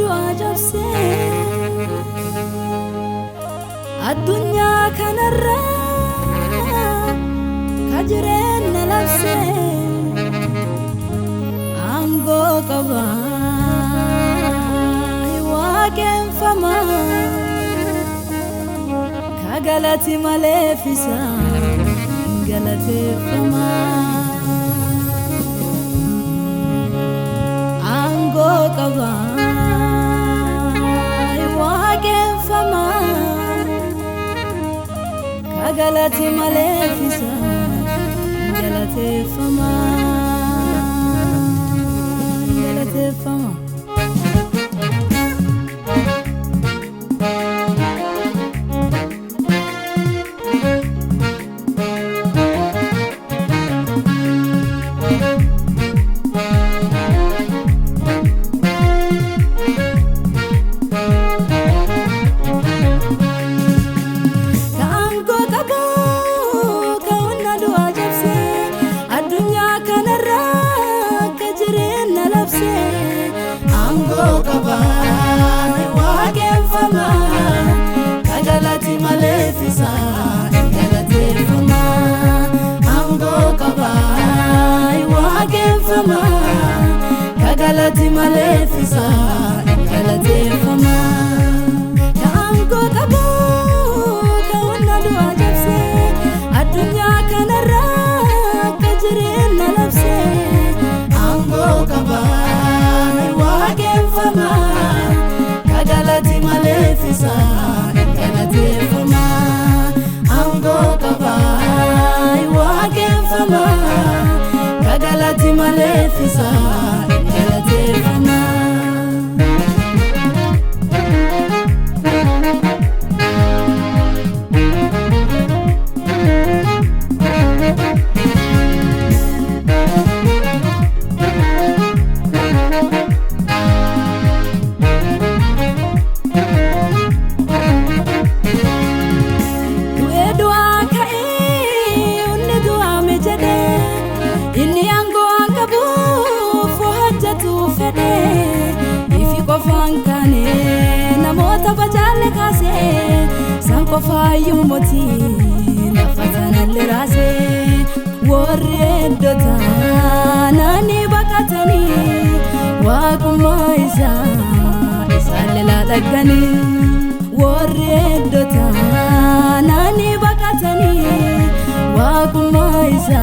du'a jabse addunyaa kanarra kajireenna labse aangoo qaba waaqeffama kagalati maleefisa galateeffama aangoo qaba waaqeffama kagalati maleefisa galateeffama galateeffama kagalati maleefisa galateeffama aangoo qaba waaqeffama kagalati maleefisa galateeffama aangoo qaba kawanna du'a jabse addunyaa kanarra kajireenna labse aangoo qaba waaqeffama kagalati maleefisa galateeffama aangoo qaba waaqeffama kagalati maleefisa galateeffama fajalle kase sanko fayu moti nafatana lerase warredota nani bakatani waquma isa isalela dagani warredota nani bakatani waquma isa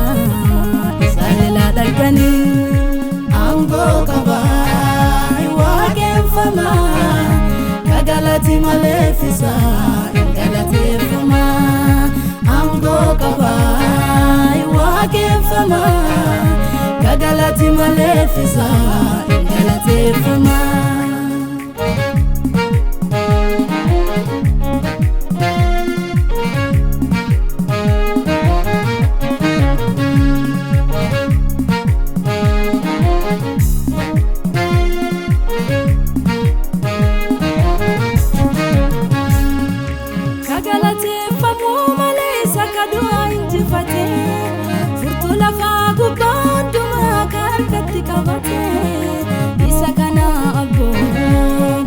isalela dagani aangoo qaba waaqeffama kagalati maleefisa galateeffama aangoo qaba waaqeffama kagalati maleefisa galateeffama isa kana abbo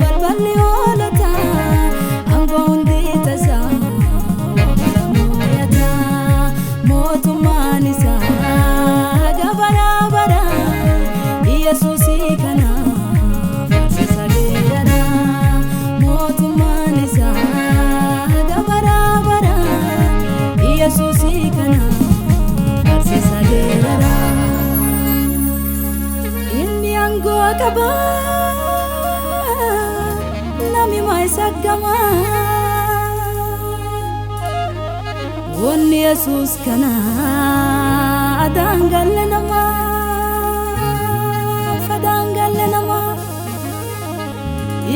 balballi olata aangoo hundita isaa mo'ata mootummaan isaa haga bara bara Yesuusii kana faarfisa dheerara mootummaan isaa haga bara bara Yesuusii kana faarfisa dheerara aangoo qaba nami maisagama wonni Yesuus kana adangalle nama fadangalle nama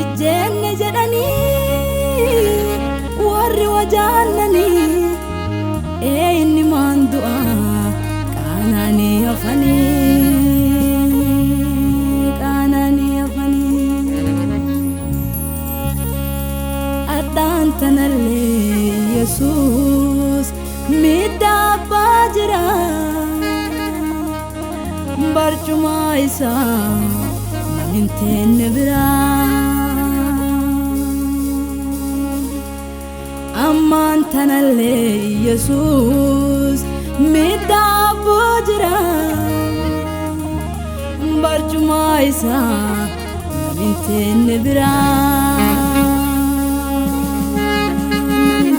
ijjenne jedhani warri wajaannani inni maan du'a qaanani afani tanalle Yesuus midaba jira barcuma isa namintenne bira malee Yesuus miidhaa boojira barcuma isaa namni biraa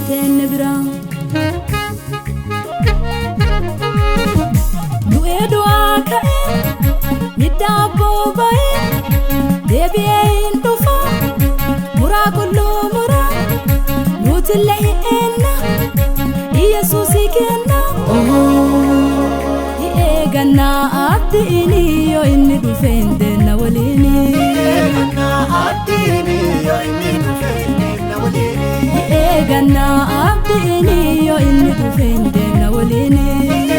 namni biraa du'ee du'aa ka'ee miidhaa booba'ee deebi'ee hin dhufa muraa qulluu muraa nutillee eenna Yesuusi kenna eegannaa abdiini yoo inni dhufe hindeena waliini eegannaa abdiini yoo inni dhufe hindeena waliini eegannaa abdiini yoo inni dhufe hindeena waliini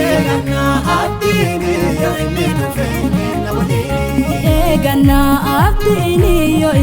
eegannaa abdiini yoo inni dhufe hindeena waliini eegannaa abdiini yoo